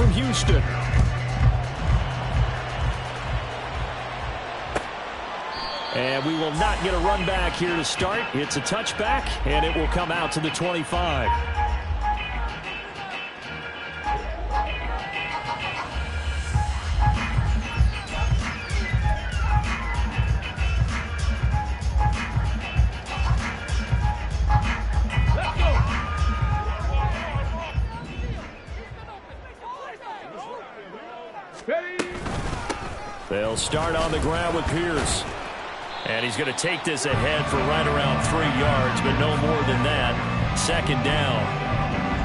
from Houston. And we will not get a run back here to start. It's a touchback, and it will come out to the 25. They'll start on the ground with Pierce. And he's going to take this ahead for right around 3 yards, but no more than that. Second down.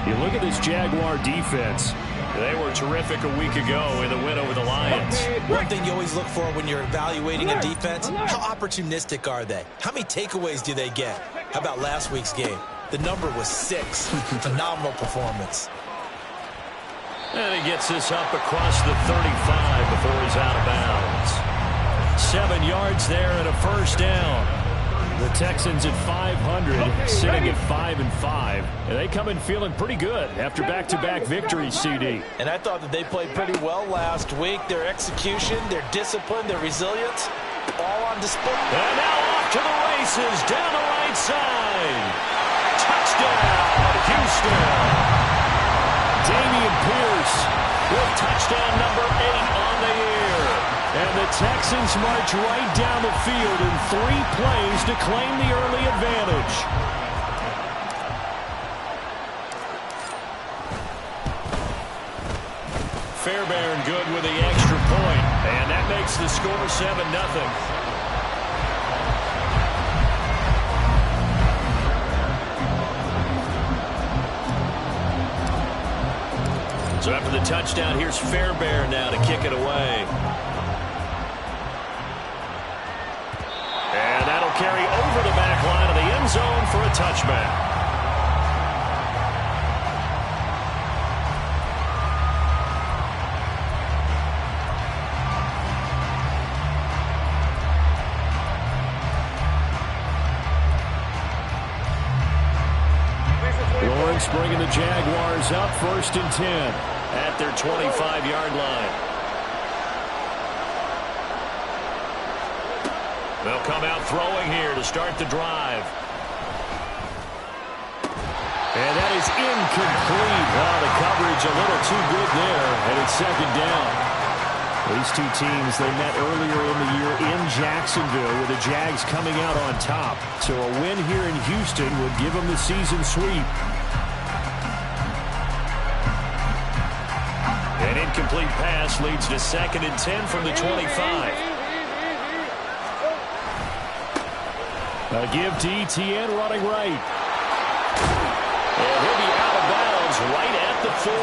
You look at this Jaguar defense. They were terrific a week ago in the win over the Lions. One thing you always look for when you're evaluating a defense, how opportunistic are they? How many takeaways do they get? How about last week's game? The number was 6. Phenomenal performance. And he gets this up across the 35 before he's out of bounds. 7 yards there and a first down. The Texans at 500, sitting at 5-5. And they come in feeling pretty good after back-to-back victories, CD. And I thought that they played pretty well last week. Their execution, their discipline, their resilience, all on display. And now off to the races, down the right side. Touchdown, Houston. Dameon Pierce with touchdown number 8 on the year. And the Texans march right down the field in 3 plays to claim the early advantage. Fairbairn good with the extra point. And that makes the score 7-0. So after the touchdown, here's Fairbairn now to kick it away. And that'll carry over the back line of the end zone for a touchback. Lawrence bringing the Jaguars up 1st and 10 at their 25-yard line. They'll come out throwing here to start the drive. And that is incomplete. Wow, the coverage a little too good there, and it's 2nd down. These two teams, they met earlier in the year in Jacksonville with the Jags coming out on top. So a win here in Houston would give them the season sweep. An incomplete pass leads to 2nd and 10 from the 25. A give to Etienne running right. And he'll be out of bounds right at the 40.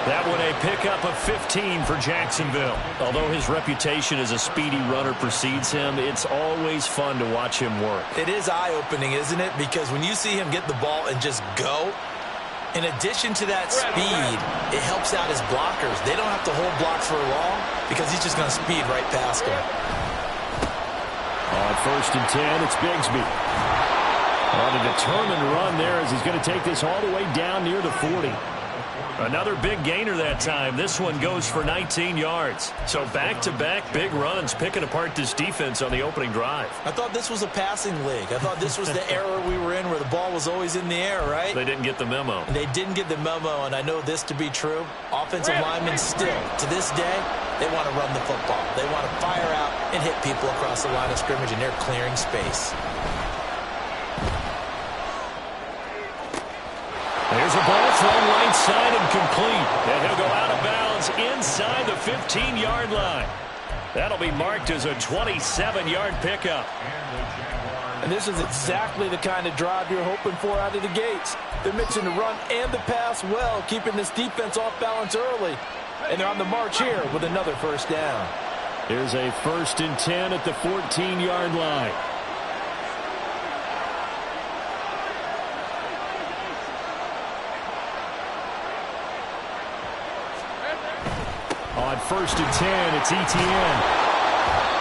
That one a pickup of 15 for Jacksonville. Although his reputation as a speedy runner precedes him, it's always fun to watch him work. It is eye-opening, isn't it? Because when you see him get the ball and just go, in addition to that speed, it helps out his blockers. They don't have to hold blocks for long because he's just going to speed right past them. On 1st and 10, it's Bigsby. On a determined run there as he's going to take this all the way down near the 40. Another big gainer that time. This one goes for 19 yards. So back-to-back big runs picking apart this defense on the opening drive. I thought this was a passing league. I thought this was the era we were in where the ball was always in the air, right? They didn't get the memo. They didn't get the memo, and I know this to be true. Offensive linemen still, to this day, they want to run the football. They want to fire out and hit people across the line of scrimmage, and they're clearing space. There's a ball thrown right side and complete. And he'll go out of bounds inside the 15-yard line. That'll be marked as a 27-yard pickup. And this is exactly the kind of drive you're hoping for out of the gates. They're mixing the run and the pass well, keeping this defense off balance early. And they're on the march here with another first down. Here's a 1st and 10 at the 14-yard line. On 1st and 10, it's Etienne.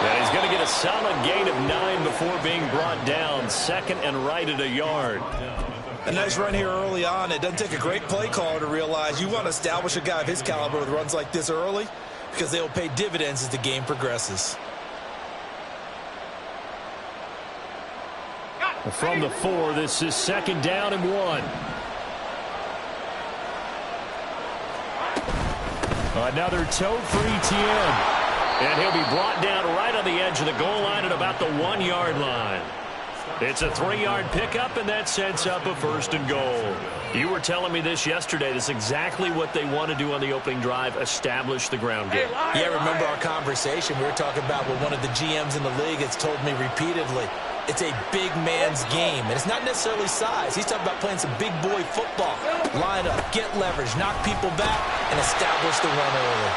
And he's going to get a solid gain of 9 before being brought down. 2nd and right at a yard. A nice run here early on. It doesn't take a great play caller to realize you want to establish a guy of his caliber with runs like this early because they will pay dividends as the game progresses. From the 4, this is 2nd down and 1. Another tote for Etienne. And he'll be brought down right on the edge of the goal line at about the 1-yard line. It's a 3-yard pickup, and that sets up a 1st and goal. You were telling me this yesterday. This is exactly what they want to do on the opening drive, establish the ground game. Yeah, remember our conversation. We were talking about what one of the GMs in the league has told me repeatedly. It's a big man's game, and it's not necessarily size. He's talking about playing some big boy football. Line up, get leverage, knock people back, and establish the run early.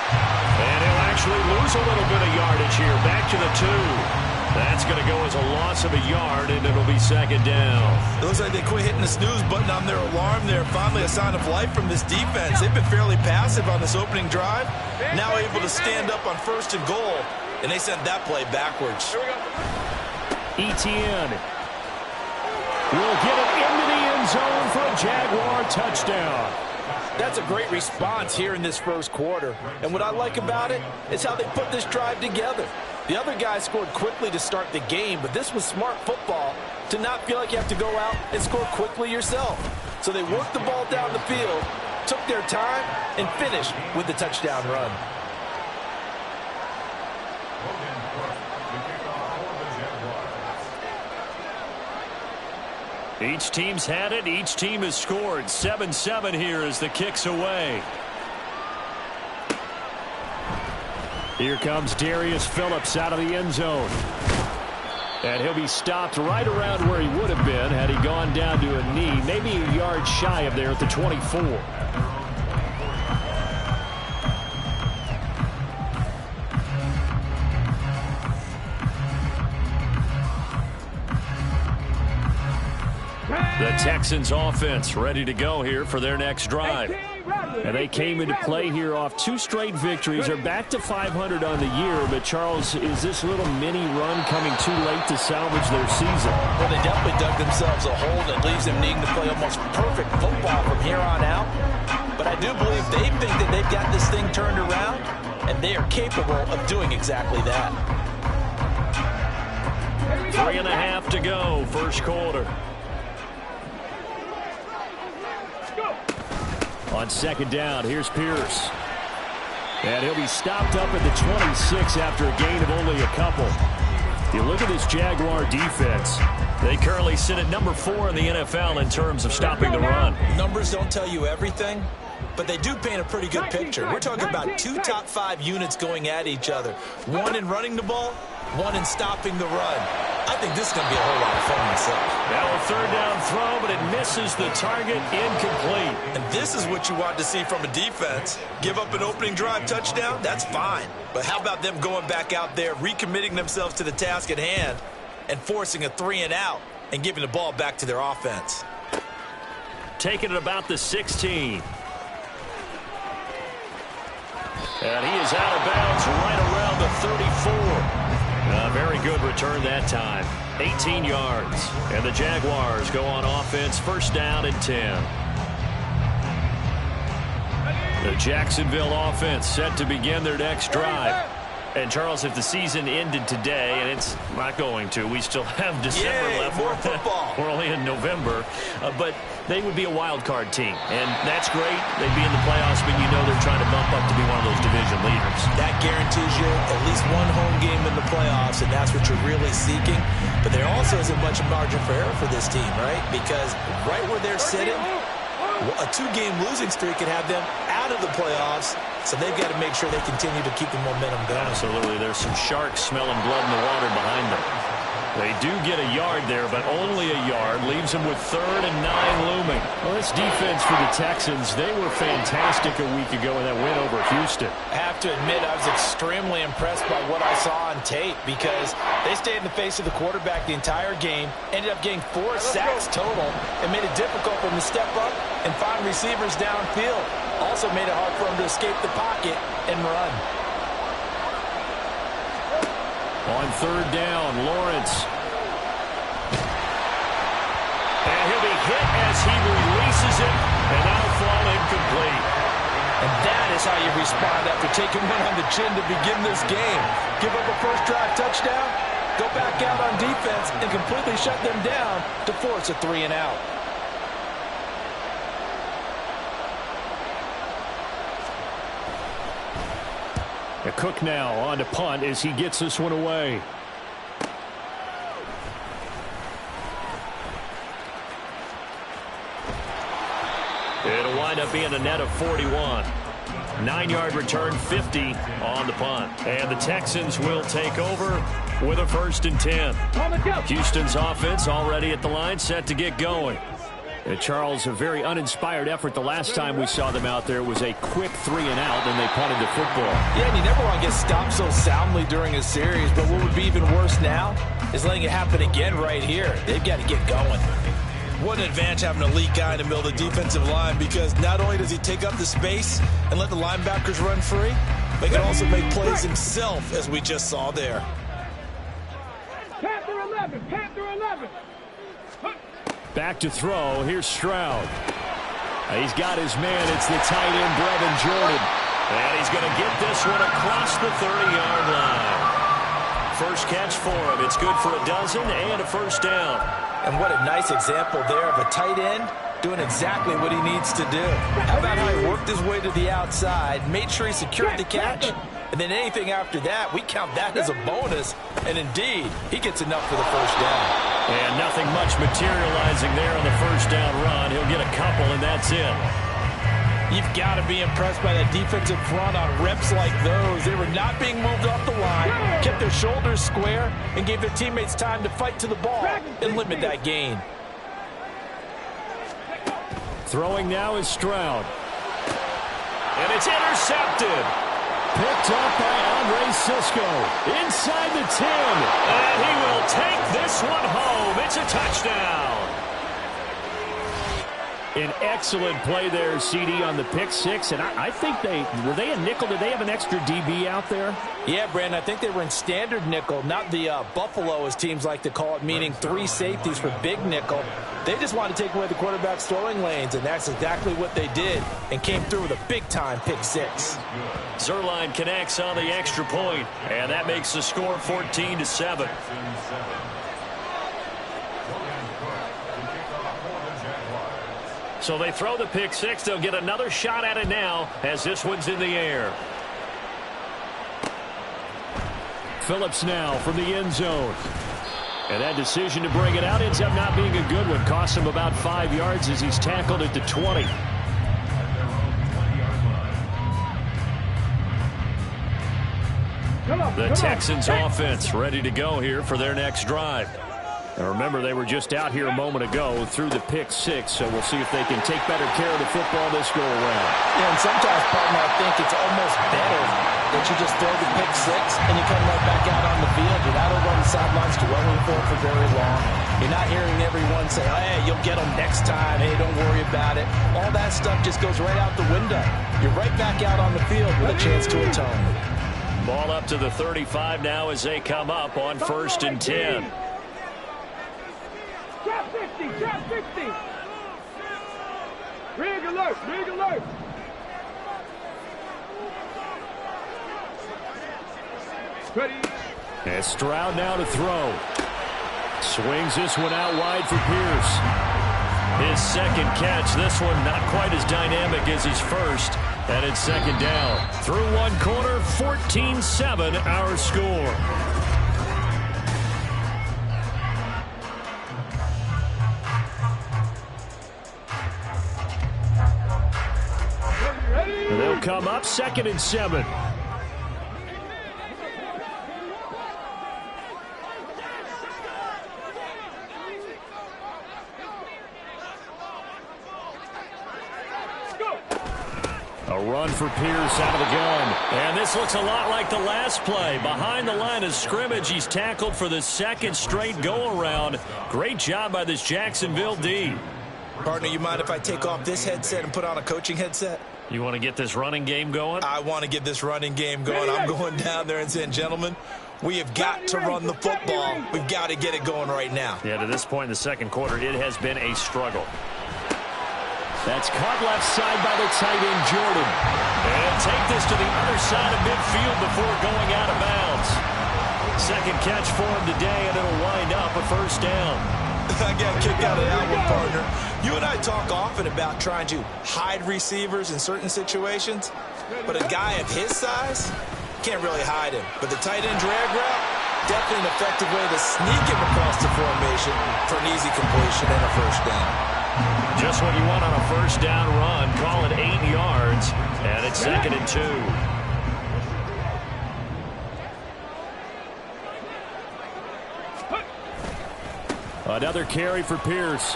And he'll actually lose a little bit of yardage here. Back to the 2. That's going to go as a loss of a yard, and it'll be 2nd down. It looks like they quit hitting the snooze button on their alarm there. Finally a sign of life from this defense. They've been fairly passive on this opening drive. Now able to stand up on 1st and goal, and they sent that play backwards. Etienne will get it into the end zone for a Jaguar touchdown. That's a great response here in this 1st quarter. And what I like about it is how they put this drive together. The other guys scored quickly to start the game, but this was smart football to not feel like you have to go out and score quickly yourself. So they worked the ball down the field, took their time, and finished with the touchdown run. Each team's had it. Each team has scored. 7-7 here as the kick's away. Here comes Darius Phillips out of the end zone. And he'll be stopped right around where he would have been had he gone down to a knee, maybe a yard shy of there at the 24. The Texans offense ready to go here for their next drive. And they came into play here off 2 straight victories. They're back to 500 on the year. But, Charles, is this little mini run coming too late to salvage their season? Well, they definitely dug themselves a hole that leaves them needing to play almost perfect football from here on out. But I do believe they think that they've got this thing turned around, and they are capable of doing exactly that. 3.5 to go, 1st quarter. On 2nd down, here's Pierce. And he'll be stopped up at the 26 after a gain of only a couple. You look at this Jaguar defense. They currently sit at number 4 in the NFL in terms of stopping the run. Numbers don't tell you everything, but they do paint a pretty good picture. We're talking about 2 top 5 units going at each other. 1 in running the ball, 1 in stopping the run. I think this is going to be a whole lot of fun myself. Now a 3rd down throw, but it misses the target, incomplete. And this is what you want to see from a defense. Give up an opening drive touchdown, that's fine. But how about them going back out there, recommitting themselves to the task at hand, and forcing a 3-and-out and giving the ball back to their offense. Taking it about the 16. And he is out of bounds right around the 34. Very good return that time. 18 yards. And the Jaguars go on offense, 1st down and 10. The Jacksonville offense set to begin their next drive. And, Charles, if the season ended today, and it's not going to, we still have December left. More football. We're only in November. But they would be a wild card team. And that's great. They'd be in the playoffs, but you know they're trying to bump up to be one of those division leaders. That guarantees you at least 1 home game in the playoffs, and that's what you're really seeking. But there also isn't much margin for error for this team, right? Because right where they're sitting, a 2-game losing streak could have them out of the playoffs, so they've got to make sure they continue to keep the momentum going. Absolutely. There's some sharks smelling blood in the water behind them. They do get a yard there, but only a yard. Leaves them with 3rd and 9 looming. Well, this defense for the Texans, they were fantastic a week ago in that win over Houston. I have to admit, I was extremely impressed by what I saw on tape because they stayed in the face of the quarterback the entire game, ended up getting 4 sacks total, and made it difficult for him to step up and find receivers downfield. Also made it hard for him to escape the pocket and run. On 3rd down, Lawrence. And he'll be hit as he releases it, and that'll fall incomplete. And that is how you respond after taking one on the chin to begin this game. Give up a first drive touchdown, go back out on defense, and completely shut them down to force a 3-and-out. Cook now on to punt as he gets this one away. It'll wind up being a net of 41. 9-yard return, 50 on the punt. And the Texans will take over with a 1st and 10. Houston's offense already at the line, set to get going. Charles, a very uninspired effort the last time we saw them out there. It was a quick 3-and-out, and they punted the football. Yeah, and you never want to get stopped so soundly during a series, but what would be even worse now is letting it happen again right here. They've got to get going. What an advantage having an elite guy in the middle of the defensive line, because not only does he take up the space and let the linebackers run free, but he can also make plays himself, as we just saw there. Panther 11, Panther 11. Back to throw. Here's Stroud. He's got his man. It's the tight end, Brevin Jordan. And he's going to get this one across the 30-yard line. First catch for him. It's good for a dozen and a 1st down. And what a nice example there of a tight end doing exactly what he needs to do. How about how he worked his way to the outside, made sure he secured the catch, and then anything after that, we count that as a bonus. And indeed, he gets enough for the 1st down. And nothing much materializing there on the 1st down run. He'll get a couple, and that's it. You've got to be impressed by that defensive front on reps like those. They were not being moved off the line, kept their shoulders square, and gave their teammates time to fight to the ball and limit that gain. Throwing now is Stroud. And it's intercepted. Picked up by Andre Cisco. Inside the 10. And he will take this one home. It's a touchdown. An excellent play there, CD, on the pick six. And I think were they a nickel? Did they have an extra DB out there? Yeah, Brandon, I think they were in standard nickel, not the Buffalo, as teams like to call it, meaning 3 safeties for big nickel. They just wanted to take away the quarterback's throwing lanes, and that's exactly what they did, and came through with a big-time pick six. Zuerlein connects on the extra point, and that makes the score 14-7. So they throw the pick six. They'll get another shot at it now as this one's in the air. Phillips now from the end zone. And that decision to bring it out ends up not being a good one. Costs him about 5 yards as he's tackled at the 20. The Texans offense ready to go here for their next drive. And remember, they were just out here a moment ago through the pick six, so we'll see if they can take better care of the football this go-around. Yeah, and sometimes, partner, I think it's almost better that you just throw the pick six and you come right back out on the field. You're not over on the sidelines dwelling for it for very long. You're not hearing everyone say, hey, you'll get them next time. Hey, don't worry about it. All that stuff just goes right out the window. You're right back out on the field with a chance to atone. Ball up to the 35 now as they come up on 1st and 10. Drop 50, drop 50. Rig alert, rig alert. Ready. And Stroud now to throw. Swings this one out wide for Pierce. His second catch. This one not quite as dynamic as his first. And it's 2nd down. Through one corner, 14-7 our score. They'll come up 2nd and 7. A run for Pierce out of the gun. And this looks a lot like the last play. Behind the line of scrimmage, he's tackled for the 2nd straight go-around. Great job by this Jacksonville D. Partner, you mind if I take off this headset and put on a coaching headset? You want to get this running game going? I want to get this running game going. I'm going down there and saying, gentlemen, We have got to run the football. We've got to get it going right now. Yeah, to this point in the second quarter, it has been a struggle. That's caught left side by the tight end, Jordan. And take this to the other side of midfield before going out of bounds. Second catch for him today, and it'll wind up a first down. I got kicked out of that one, partner. You and I talk often about trying to hide receivers in certain situations, but a guy of his size can't really hide him. But the tight end drag route, definitely an effective way to sneak him across the formation for an easy completion and a first down. Just what you want on a first down run. Call it 8 yards, and it's 2nd and 2. Another carry for Pierce.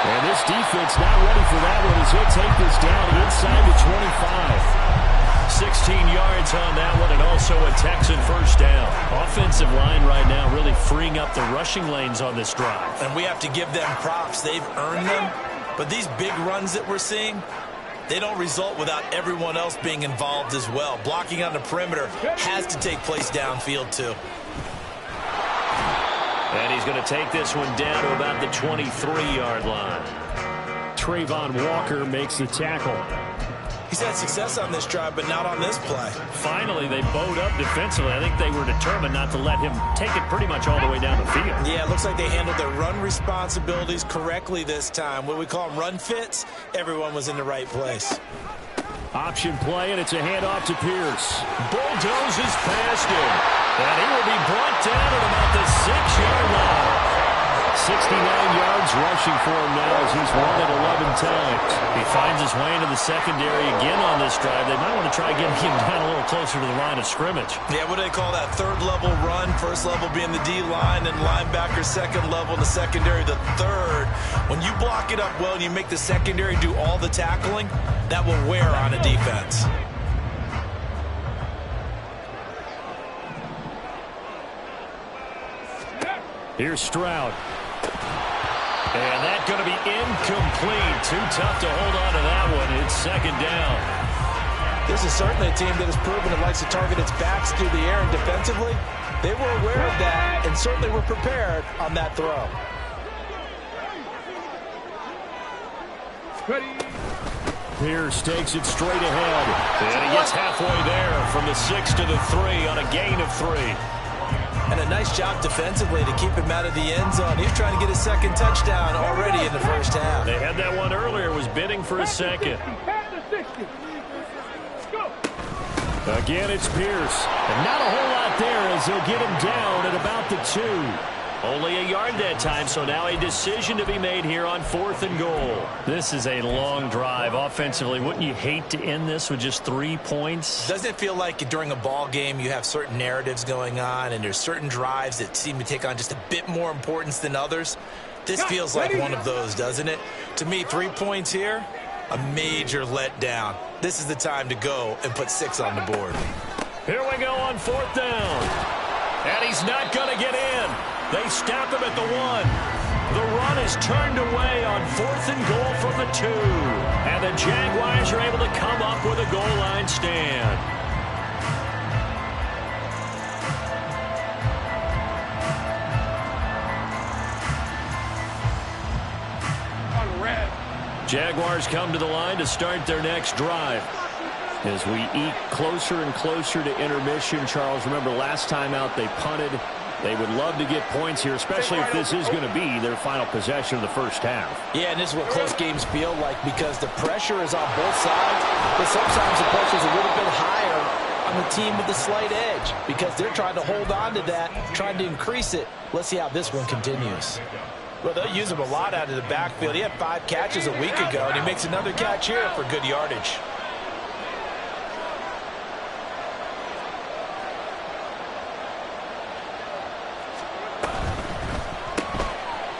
And this defense not ready for that one as he'll take this down inside the 25. 16 yards on that one, and also a Texan first down. Offensive line right now really freeing up the rushing lanes on this drive. And we have to give them props. They've earned them. But these big runs that we're seeing, they don't result without everyone else being involved as well. Blocking on the perimeter has to take place downfield too. And he's going to take this one down to about the 23-yard line. Trayvon Walker makes the tackle. He's had success on this drive, but not on this play. Finally, they bowed up defensively. I think they were determined not to let him take it pretty much all the way down the field. Yeah, it looks like they handled their run responsibilities correctly this time. What we call them run fits, everyone was in the right place. Option play, and it's a handoff to Pierce. Bulldozes past him. And he will be brought down at about the 6-yard line. 69 yards rushing for him now as he's run it 11 times. He finds his way into the secondary again on this drive. They might want to try getting him down a little closer to the line of scrimmage. Yeah, what do they call that? Third level run. First level being the D-line, and linebacker second level, and the secondary the third. When you block it up well and you make the secondary do all the tackling, that will wear on a defense. Here's Stroud. And that's going to be incomplete. Too tough to hold on to that one. It's 2nd down. This is certainly a team that has proven it likes to target its backs through the air, and defensively, they were aware of that and certainly were prepared on that throw. Pierce takes it straight ahead. And he gets halfway there from the 6 to the 3 on a gain of 3. And a nice job defensively to keep him out of the end zone. He's trying to get his second touchdown already in the first half. They had that one earlier, was bidding for a second. Again, it's Pierce. And not a whole lot there as they'll get him down at about the 2. Only a yard that time, so now a decision to be made here on 4th and goal. This is a long drive offensively. Wouldn't you hate to end this with just 3 points? Doesn't it feel like during a ball game you have certain narratives going on and there's certain drives that seem to take on just a bit more importance than others? This feels like one of those, doesn't it? To me, 3 points here, a major letdown. This is the time to go and put 6 on the board. Here we go on 4th down. And he's not going to get in. They stop him at the 1. The run is turned away on 4th and goal from the 2. And the Jaguars are able to come up with a goal line stand. Jaguars come to the line to start their next drive. As we eke closer and closer to intermission, Charles, remember last time out they punted. They would love to get points here, especially if this is going to be their final possession of the first half. Yeah, and this is what close games feel like because the pressure is on both sides, but sometimes the pressure is a little bit higher on the team with the slight edge because they're trying to hold on to that, trying to increase it. Let's see how this one continues. Well, they'll use him a lot out of the backfield. He had 5 catches a week ago, and he makes another catch here for good yardage.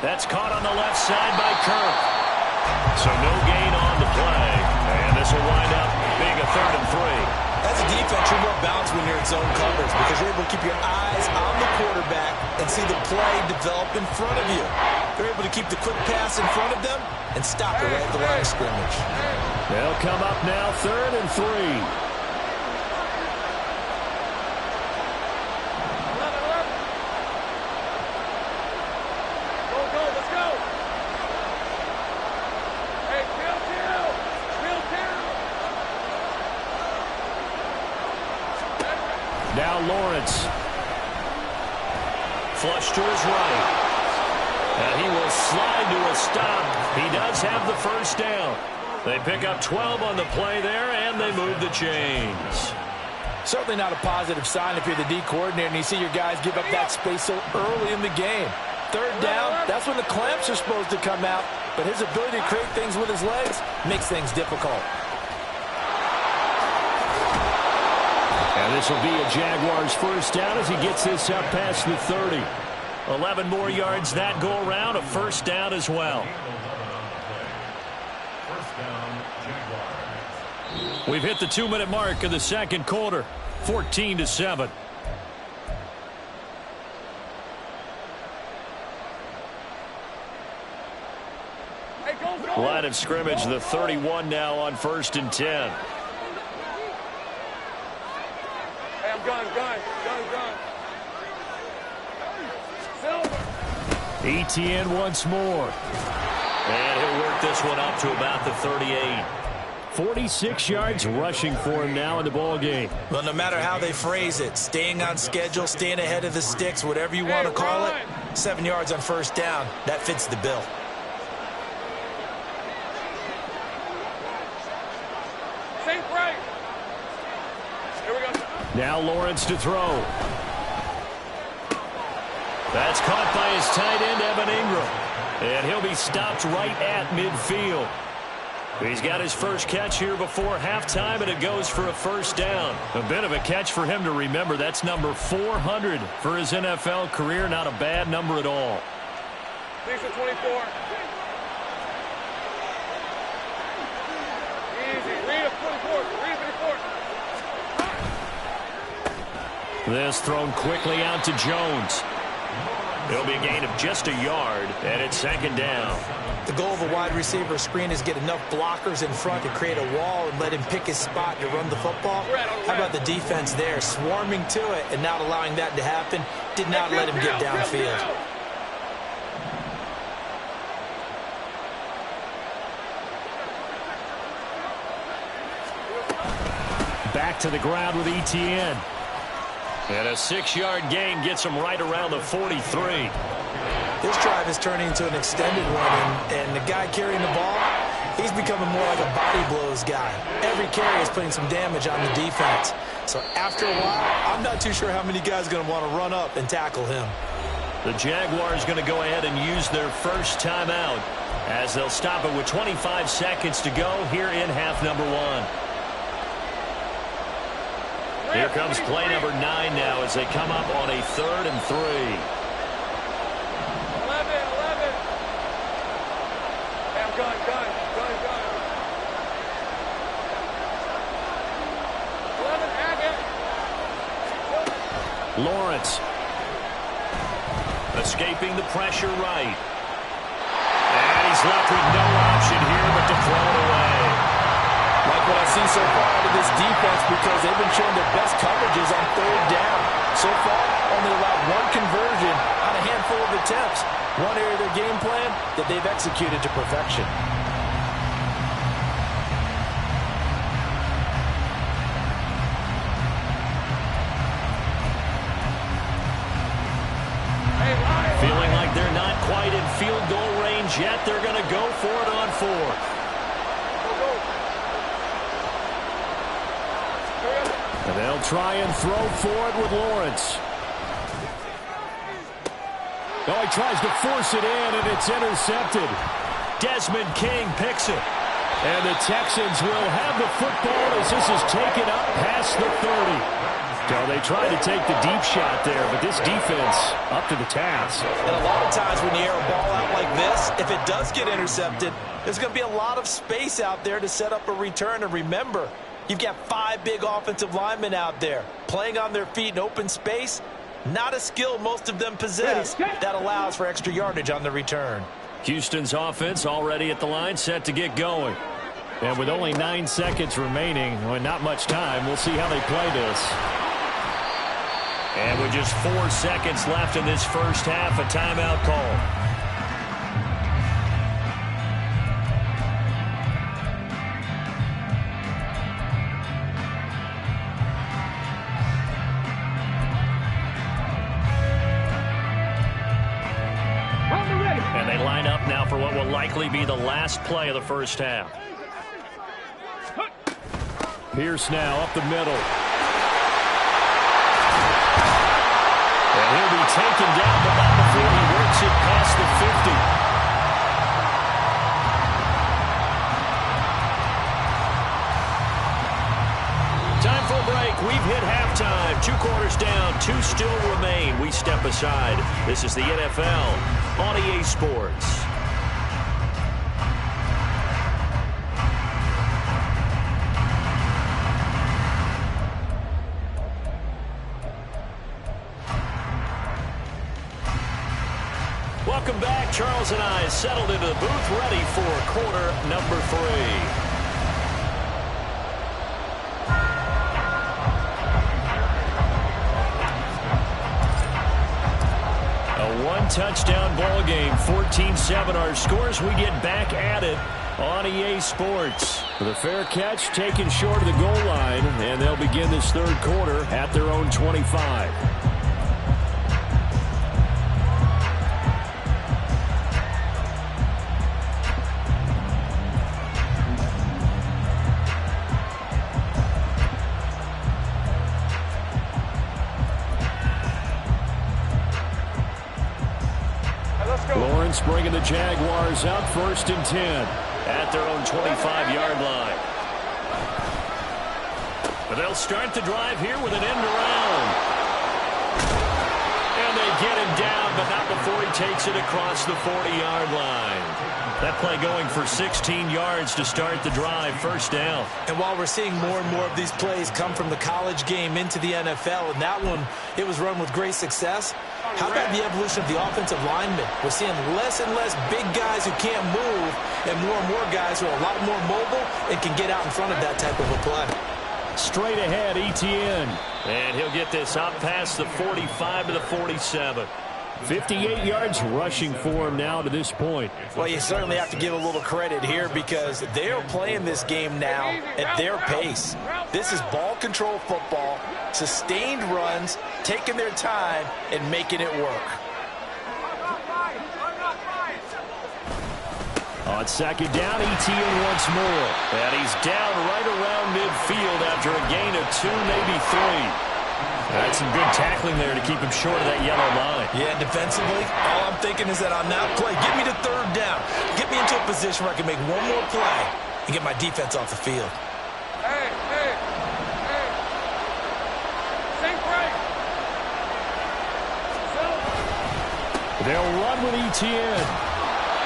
That's caught on the left side by Kirk. So no gain on the play. And this will wind up being a 3rd and 3. As a defense, you're more balanced when you're in zone coverage because you're able to keep your eyes on the quarterback and see the play develop in front of you. You're able to keep the quick pass in front of them and stop it right at the line of scrimmage. They'll come up now 3rd and 3. Now Lawrence. Flush to his right. And he will slide to a stop. He does have the first down. They pick up 12 on the play there, and they move the chains. Certainly not a positive sign if you're the D coordinator and you see your guys give up that space so early in the game. Third down, that's when the clamps are supposed to come out, but his ability to create things with his legs makes things difficult. And this will be a Jaguars first down as he gets this up past the 30. 11 more yards that go around, a first down as well. We've hit the 2-minute mark of the second quarter, 14-7. Line of scrimmage, the 31 now on 1st and 10. Hey, I'm gun. Etienne once more. And he'll work this one up to about the 38. 46 yards rushing for him now in the ball game. Well, no matter how they phrase it, staying on schedule, staying ahead of the sticks, whatever you want to call it, 7 yards on first down, that fits the bill. Think right. Here we go. Now Lawrence to throw. That's caught by his tight end, Evan Ingram. And he'll be stopped right at midfield. He's got his first catch here before halftime, and it goes for a first down. A bit of a catch for him to remember. That's number 400 for his NFL career. Not a bad number at all. 6 of 24. Easy. Read of 24. Read of 24. This thrown quickly out to Jones. It'll be a gain of just a yard, and it's second down. The goal of a wide receiver screen is get enough blockers in front to create a wall and let him pick his spot to run the football. How about the defense there, swarming to it and not allowing that to happen? Did not let him get downfield. Back to the ground with Etienne. And a 6-yard gain gets him right around the 43. This drive is turning into an extended one, and the guy carrying the ball, he's becoming more like a body blows guy. Every carry is putting some damage on the defense. So after a while, I'm not too sure how many guys are going to want to run up and tackle him. The Jaguars going to go ahead and use their first timeout as they'll stop it with 25 seconds to go here in half number 1. Here comes play number 9 now as they come up on a 3rd and 3. 11. Hey, I'm gun. 11, Lawrence. Escaping the pressure right. And he's left with no option here but to throw it away. Like what I see so far out of this defense, because they've been showing their best coverages on 3rd down. So far, only allowed 1 conversion on a handful of attempts. One area of their game plan that they've executed to perfection. Feeling like they're not quite in field goal range yet, they're going to go for it on 4th. And they'll try and throw for it with Lawrence. Oh, he tries to force it in, and it's intercepted. Desmond King picks it. And the Texans will have the football as this is taken up past the 30. So they tried to take the deep shot there, but this defense up to the task. And a lot of times when you air a ball out like this, if it does get intercepted, there's going to be a lot of space out there to set up a return. And remember, you've got 5 big offensive linemen out there playing on their feet in open space. Not a skill most of them possess that allows for extra yardage on the return. Houston's offense already at the line, set to get going. And with only 9 seconds remaining, well, not much time, we'll see how they play this. And with just 4 seconds left in this first half, a timeout call. for what will likely be the last play of the first half. Pierce now up the middle. And he'll be taken down, but not before he works it past the 50. Time for a break. We've hit halftime. 2 quarters down, 2 still remain. We step aside. This is the NFL on EA Sports. Welcome back. Charles and I settled into the booth, ready for quarter number 3. A 1-touchdown ball game, 14-7 our scores. We get back at it on EA Sports. The fair catch taken short of the goal line, and they'll begin this third quarter at their own 25. Lawrence bringing the Jaguars out 1st and 10 at their own 25-yard line. But they'll start the drive here with an end around. And they get him down, but not before he takes it across the 40-yard line. That play going for 16 yards to start the drive, 1st down. And while we're seeing more and more of these plays come from the college game into the NFL, and that one, it was run with great success, how about the evolution of the offensive linemen? We're seeing less and less big guys who can't move and more guys who are a lot more mobile and can get out in front of that type of a play. Straight ahead, Etienne. And he'll get this up past the 45 to the 47. 58 yards rushing for him now to this point. Well, you certainly have to give a little credit here because they are playing this game now at their pace. This is ball control football, sustained runs, taking their time, and making it work. On 2nd down, Etienne once more. And he's down right around midfield after a gain of 2, maybe 3. That's some good tackling there to keep him short of that yellow line. Yeah, defensively, all I'm thinking is that on that play, get me to 3rd down. Get me into a position where I can make one more play and get my defense off the field. Hey. Same break. They'll run with Etienne.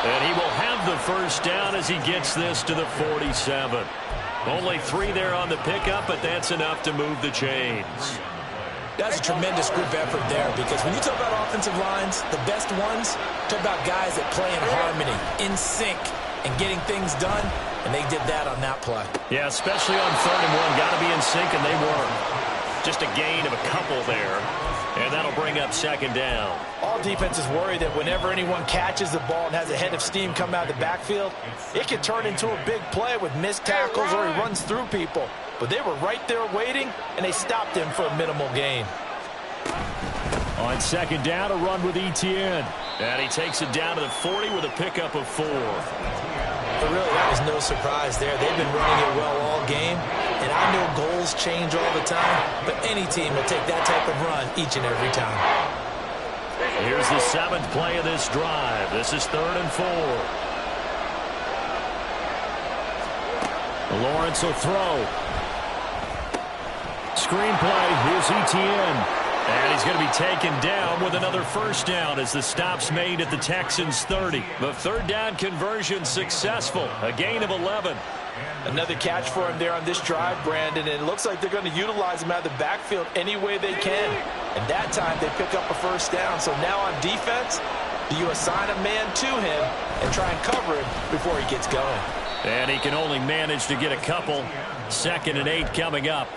And he will have the 1st down as he gets this to the 47. Only 3 there on the pickup, but that's enough to move the chains. That's a tremendous group effort there because when you talk about offensive lines, the best ones, talk about guys that play in harmony, in sync, and getting things done, and they did that on that play. Yeah, especially on 3rd and 1. Got to be in sync, and they were. Just a gain of a couple there, and that'll bring up 2nd down. All defenses worry that whenever anyone catches the ball and has a head of steam come out of the backfield, it can turn into a big play with missed tackles or he runs through people. But they were right there waiting, and they stopped him for a minimal gain. On 2nd down, a run with Etienne. And he takes it down to the 40 with a pickup of 4. But really, that was no surprise there. They've been running it well all game. And I know goals change all the time, but any team will take that type of run each and every time. Here's the 7th play of this drive. This is 3rd and 4. Lawrence will throw. Screenplay, here's Etienne. And he's going to be taken down with another 1st down as the stop's made at the Texans' 30. The 3rd down conversion successful. A gain of 11. Another catch for him there on this drive, Brandon, and it looks like they're going to utilize him out of the backfield any way they can. And that time they pick up a 1st down. So now on defense, do you assign a man to him and try and cover him before he gets going? And he can only manage to get a couple. 2nd and 8 coming up.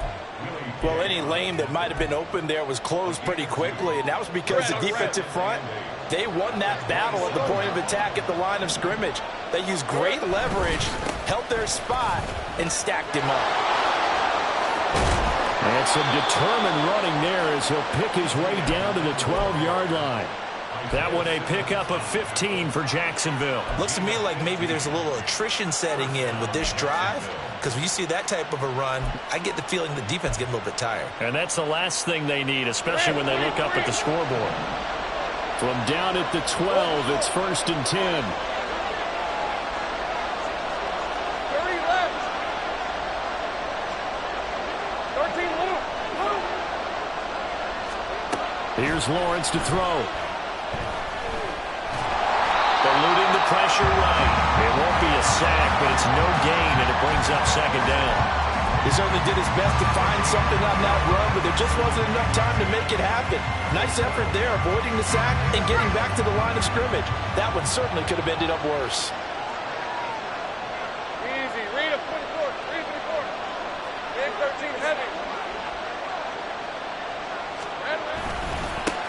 Well, any lane that might have been open there was closed pretty quickly, and that was because the defensive front, they won that battle at the point of attack at the line of scrimmage. They used great leverage, held their spot, and stacked him up. And some determined running there as he'll pick his way down to the 12-yard line. That one a pickup of 15 for Jacksonville. Looks to me like maybe there's a little attrition setting in with this drive, because when you see that type of a run, I get the feeling the defense getting a little bit tired. And that's the last thing they need, especially when they look up at the scoreboard. From down at the 12, it's 1st and 10. Here's Lawrence to throw. Eluding the pressure right. It won't be a sack, but it's no gain, and it brings up 2nd down. He certainly did his best to find something on that run, but there just wasn't enough time to make it happen. Nice effort there, avoiding the sack and getting back to the line of scrimmage. That one certainly could have ended up worse. Easy. Read up 24. Read 24. Big 13 heavy.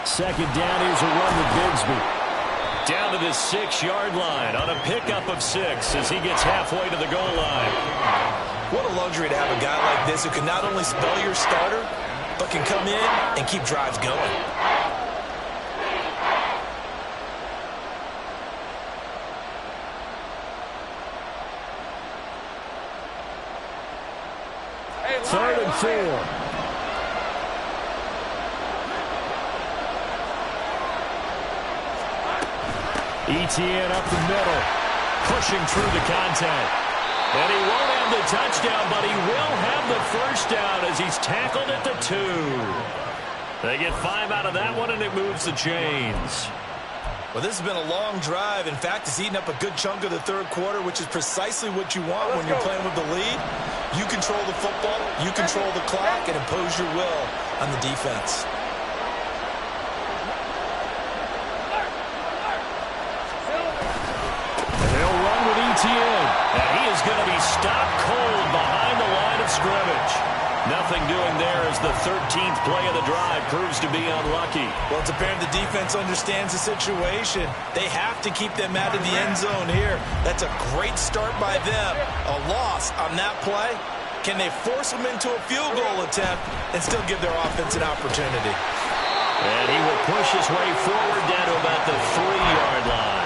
2nd down, here's a run with Bigsby. Down to the 6-yard line on a pickup of 6 as he gets halfway to the goal line. What a luxury to have a guy like this who can not only spell your starter, but can come in and keep drives going. Third and 4. Etienne up the middle, pushing through the contact. And he won't have the touchdown, but he will have the 1st down as he's tackled at the 2. They get 5 out of that one, and it moves the chains. Well, this has been a long drive. In fact, it's eaten up a good chunk of the 3rd quarter, which is precisely what you want when you're playing with the lead. You control the football, you control the clock, and impose your will on the defense. And he is going to be stopped cold behind the line of scrimmage. Nothing doing there as the 13th play of the drive proves to be unlucky. Well, it's apparent the defense understands the situation. They have to keep them out of the end zone here. That's a great start by them. A loss on that play. Can they force them into a field goal attempt and still give their offense an opportunity? And he will push his way forward down to about the 3-yard line.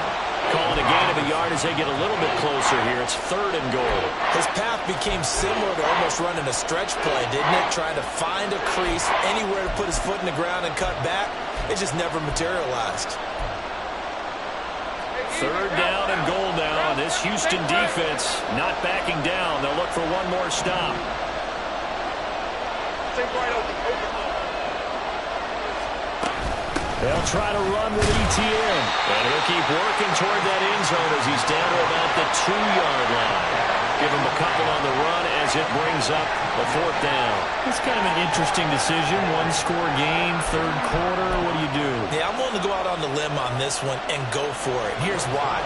Calling a gain of a yard as they get a little bit closer here. It's 3rd and goal. His path became similar to almost running a stretch play, didn't it? Trying to find a crease, anywhere to put his foot in the ground and cut back. It just never materialized. 3rd down and goal now. And this Houston defense not backing down. They'll look for one more stop. Take right open. They'll try to run with Etienne. And he'll keep working toward that end zone as he's down to about the 2-yard line. Give him a couple on the run as it brings up the 4th down. It's kind of an interesting decision. 1-score game, 3rd quarter. What do you do? Yeah, I'm willing to go out on the limb on this one and go for it. Here's why.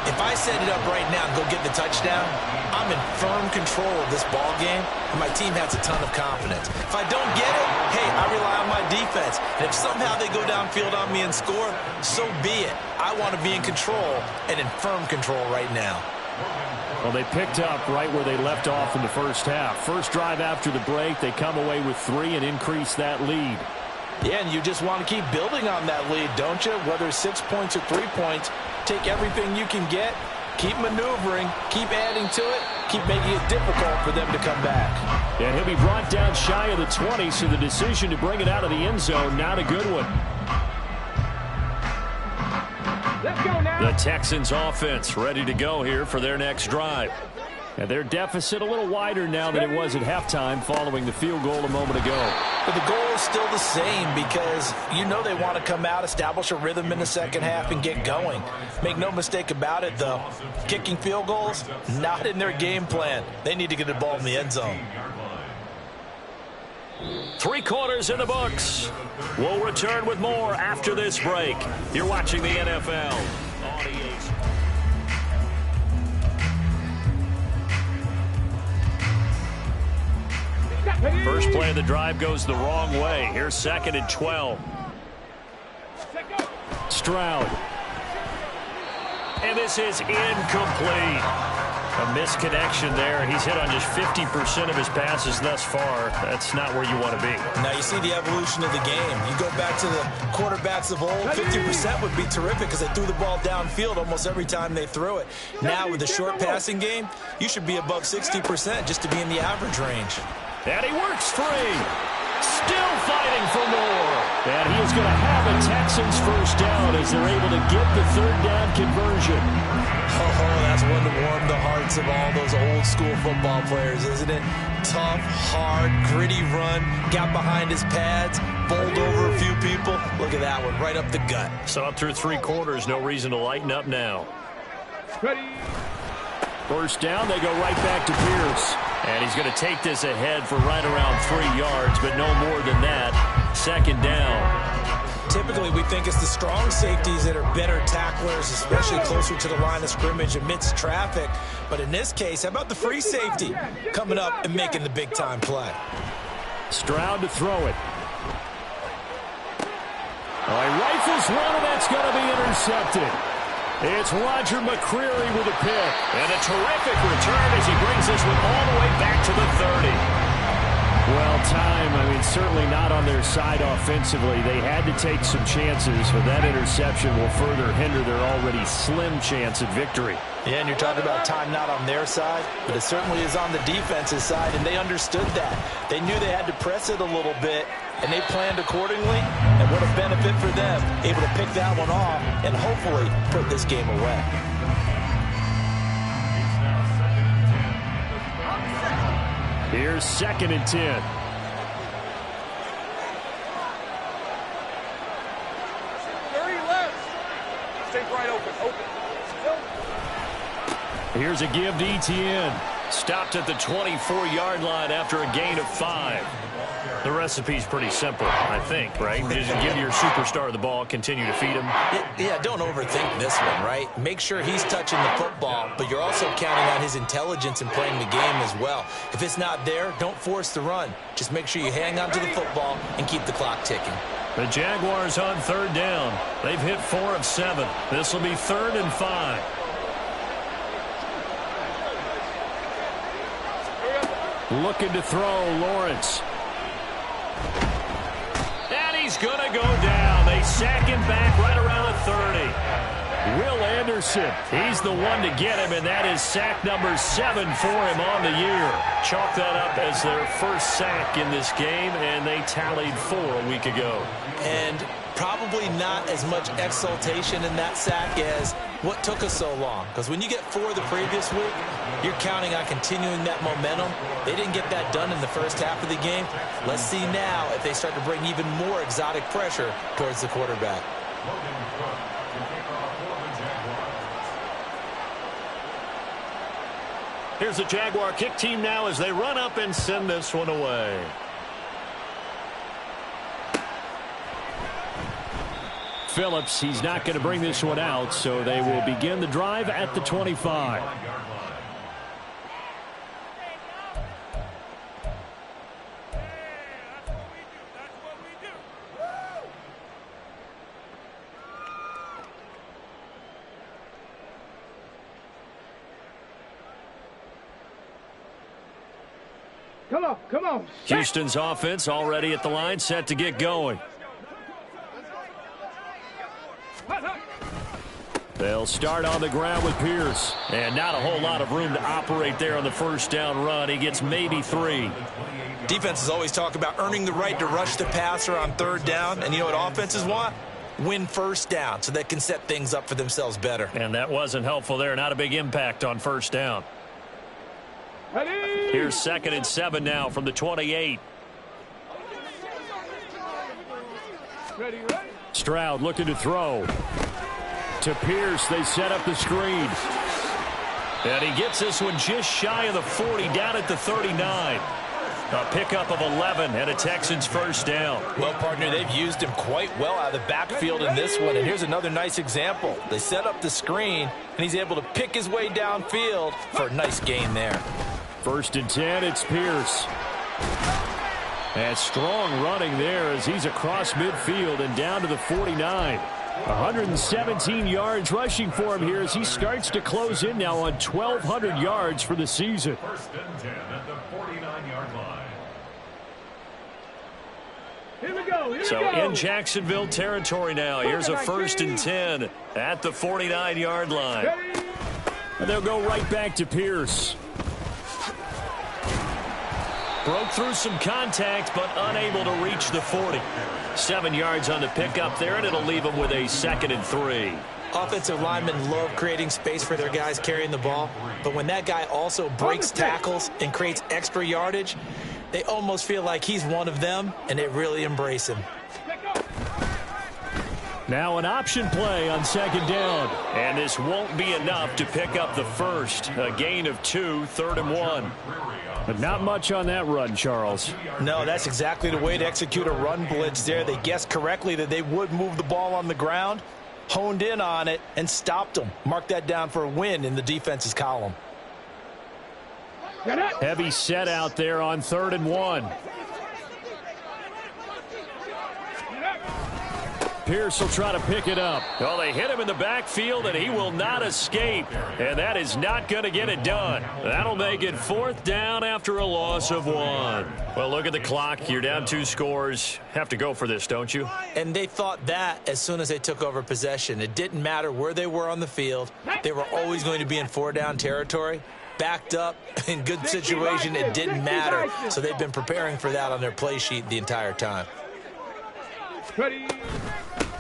If I set it up right now and go get the touchdown, I'm in firm control of this ball game, and my team has a ton of confidence. If I don't get it, hey, I rely on my defense. And if somehow they go downfield on me and score, so be it. I want to be in control and in firm control right now. Well, they picked up right where they left off in the 1st half. First drive after the break, they come away with 3 and increase that lead. Yeah, and you just want to keep building on that lead, don't you? Whether it's 6 points or 3 points, take everything you can get, keep maneuvering, keep adding to it, keep making it difficult for them to come back. And he'll be brought down shy of the 20, so the decision to bring it out of the end zone, not a good one. Let's go now. The Texans offense ready to go here for their next drive. And their deficit a little wider now than it was at halftime following the field goal a moment ago. But the goal is still the same because you know they want to come out, establish a rhythm in the 2nd half, and get going. Make no mistake about it, though. Kicking field goals, not in their game plan. They need to get the ball in the end zone. 3 quarters in the books. We'll return with more after this break. You're watching the NFL on EA. First play of the drive goes the wrong way. Here's 2nd and 12. Stroud. And this is incomplete. A misconnection there. He's hit on just 50% of his passes thus far. That's not where you want to be. Now you see the evolution of the game. You go back to the quarterbacks of old, 50% would be terrific because they threw the ball downfield almost every time they threw it. Now with the short passing game, you should be above 60% just to be in the average range. And he works free. Still fighting for more. And he is going to have a Texans first down as they're able to get the third down conversion. Oh, that's one to warm the hearts of all those old school football players, isn't it? Tough, hard, gritty run, got behind his pads, bowled over a few people. Look at that one, right up the gut. So up through 3 quarters, no reason to lighten up now. Ready. First down, they go right back to Pierce. And he's going to take this ahead for right around 3 yards, but no more than that. Second down. Typically, we think it's the strong safeties that are better tacklers, especially closer to the line of scrimmage amidst traffic. But in this case, how about the free safety coming up and making the big-time play? Stroud to throw it. He rifles one, and that's going to be intercepted. It's Roger McCreary with a pick. And a terrific return as he brings this one all the way back to the 30. Well, time, certainly not on their side offensively. They had to take some chances, but that interception will further hinder their already slim chance at victory. Yeah, and you're talking about time not on their side, but it certainly is on the defense's side, and they understood that. They knew they had to press it a little bit, and they planned accordingly, and what a benefit for them, able to pick that one off and hopefully put this game away. Here's 2nd and 10. Stay right open. Here's a give to Etienne. Stopped at the 24-yard line after a gain of 5. The recipe's pretty simple, I think, right? Just give your superstar the ball, continue to feed him. Yeah, don't overthink this one, right? Make sure he's touching the football, but you're also counting on his intelligence in playing the game as well. If it's not there, don't force the run. Just make sure you hang on to the football and keep the clock ticking. The Jaguars on 3rd down. They've hit 4 of 7. This will be 3rd and 5. Looking to throw, Lawrence. And he's going to go down. They sack him back right around the 30. Will Anderson, he's the one to get him, and that is sack number 7 for him on the year. Chalk that up as their first sack in this game, and they tallied 4 a week ago. And probably not as much exultation in that sack as what took us so long. Because when you get 4 the previous week, you're counting on continuing that momentum. They didn't get that done in the first half of the game. Let's see now if they start to bring even more exotic pressure towards the quarterback. Here's the Jaguar kick team now as they run up and send this one away. Phillips, he's not going to bring this one out, so they will begin the drive at the 25. Come on. Houston's offense already at the line, set to get going. They'll start on the ground with Pierce. And not a whole lot of room to operate there on the first down run. He gets maybe 3. Defenses always talk about earning the right to rush the passer on 3rd down. And you know what offenses want? Win first down so they can set things up for themselves better. And that wasn't helpful there. Not a big impact on first down. Here's 2nd and 7 now from the 28. Ready. Stroud looking to throw. To Pierce, they set up the screen. And he gets this one just shy of the 40, down at the 39. A pickup of 11 and a Texans first down. Well, partner, they've used him quite well out of the backfield in this one. And here's another nice example. They set up the screen, and he's able to pick his way downfield for a nice gain there. 1st and 10, it's Pierce. And strong running there as he's across midfield and down to the 49. 117 yards rushing for him here as he starts to close in now on 1,200 yards for the season. First and 10 at the 49-yard line. Here we go. So in Jacksonville territory now. Here's a 1st and 10 at the 49-yard line. And they'll go right back to Pierce. Broke through some contact, but unable to reach the 40. 7 yards on the pickup there, and it'll leave them with a 2nd and 3. Offensive linemen love creating space for their guys carrying the ball, but when that guy also breaks tackles and creates extra yardage, they almost feel like he's one of them, and they really embrace him. Now an option play on 2nd down. And this won't be enough to pick up the first. A gain of 2, 3rd and 1. But not much on that run, Charles. No, that's exactly the way to execute a run blitz there. They guessed correctly that they would move the ball on the ground, honed in on it, and stopped them. Mark that down for a win in the defense's column. Heavy set out there on 3rd and 1. Pierce will try to pick it up. Well, they hit him in the backfield, and he will not escape. And that is not going to get it done. That'll make it 4th down after a loss of 1. Well, look at the clock. You're down 2 scores. Have to go for this, don't you? And they thought that as soon as they took over possession. It didn't matter where they were on the field. They were always going to be in 4-down territory. Backed up, in good situation, it didn't matter. So they've been preparing for that on their play sheet the entire time.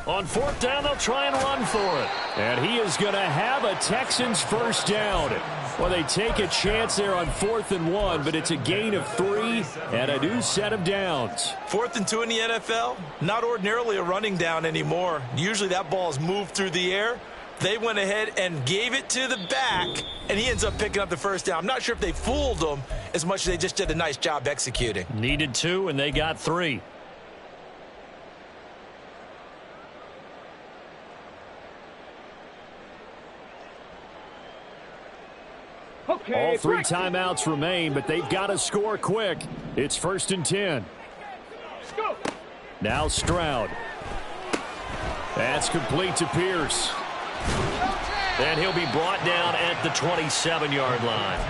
On 4th down, they'll try and run for it. And he is going to have a Texans 1st down. Well, they take a chance there on 4th and 1, but it's a gain of 3 and a new set of downs. 4th and 2 in the NFL, not ordinarily a running down anymore. Usually that ball is moved through the air. They went ahead and gave it to the back, and he ends up picking up the 1st down. I'm not sure if they fooled him as much as they just did a nice job executing. Needed 2, and they got 3. All 3 timeouts remain, but they've got to score quick. It's 1st and 10. Now Stroud. That's complete to Pierce. And he'll be brought down at the 27-yard line.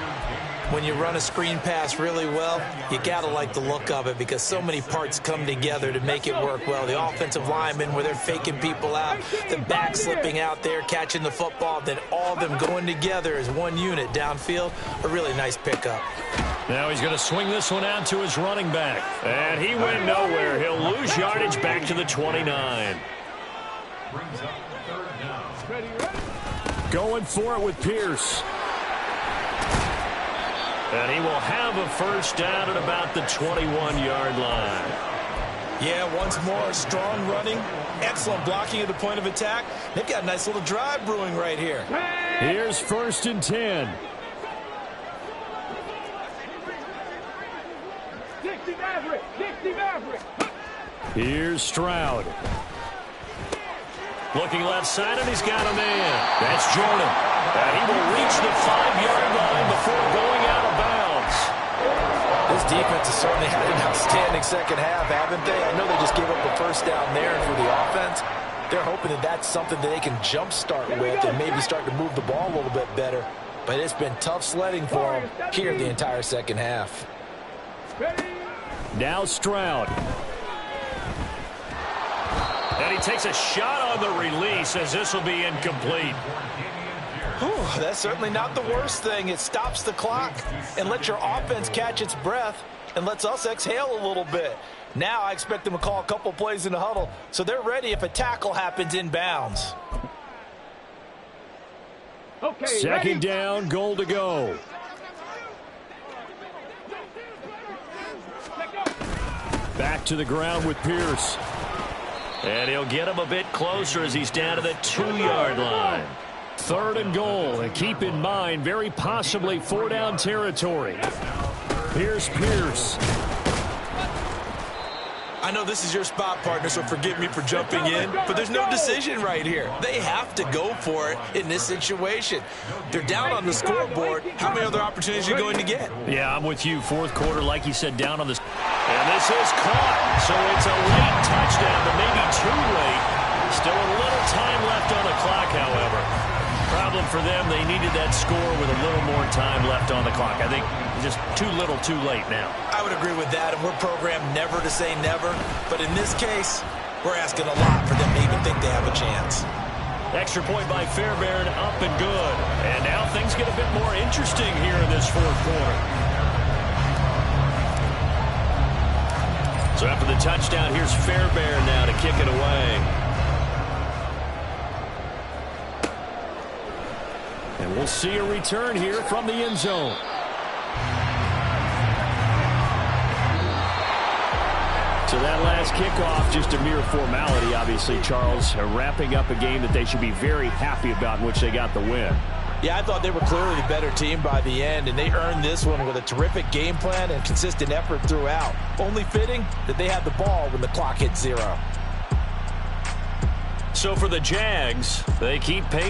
When you run a screen pass really well, you got to like the look of it because so many parts come together to make it work well. The offensive linemen, where they're faking people out, the back slipping out there, catching the football, then all of them going together as one unit downfield. A really nice pickup. Now he's going to swing this one out to his running back. And he went nowhere. He'll lose yardage back to the 29. Going for it with Pierce. And he will have a 1st down at about the 21-yard line. Yeah, once more, strong running, excellent blocking at the point of attack. They've got a nice little drive brewing right here. Here's 1st and 10. Here's Stroud. Looking left side, and he's got a man. That's Jordan. And he will reach the 5-yard line before going out of bounds. This defense has certainly had an outstanding second half, haven't they? I know they just gave up the 1st down there, and for the offense, they're hoping that that's something that they can jumpstart with and maybe start to move the ball a little bit better. But it's been tough sledding for them here the entire second half. Now Stroud. And he takes a shot on the release as this will be incomplete. Whew, that's certainly not the worst thing. It stops the clock and lets your offense catch its breath and lets us exhale a little bit. Now I expect them to call a couple plays in the huddle so they're ready if a tackle happens inbounds. Okay, 2nd down, goal to go. Back to the ground with Pierce. And he'll get him a bit closer as he's down to the 2-yard line. 3rd and goal, and keep in mind, very possibly 4-down territory. Here's Pierce. I know this is your spot, partner, so forgive me for jumping in, but there's no decision right here. They have to go for it in this situation. They're down on the scoreboard. How many other opportunities are you going to get? Yeah, I'm with you. 4th quarter, like you said, down on this. And this is caught. So it's a late touchdown, but maybe too late. Still a little clock, however. Problem for them, they needed that score with a little more time left on the clock. I think just too little too late now. I would agree with that, and we're programmed never to say never. But in this case, we're asking a lot for them to even think they have a chance. Extra point by Fairbairn, up and good. And now things get a bit more interesting here in this fourth quarter. So after the touchdown, here's Fairbairn now to kick it away. And we'll see a return here from the end zone. So that last kickoff, just a mere formality, obviously, Charles, wrapping up a game that they should be very happy about in which they got the win. Yeah, I thought they were clearly the better team by the end, and they earned this one with a terrific game plan and consistent effort throughout. Only fitting that they had the ball when the clock hit 0. So for the Jags, they keep pace.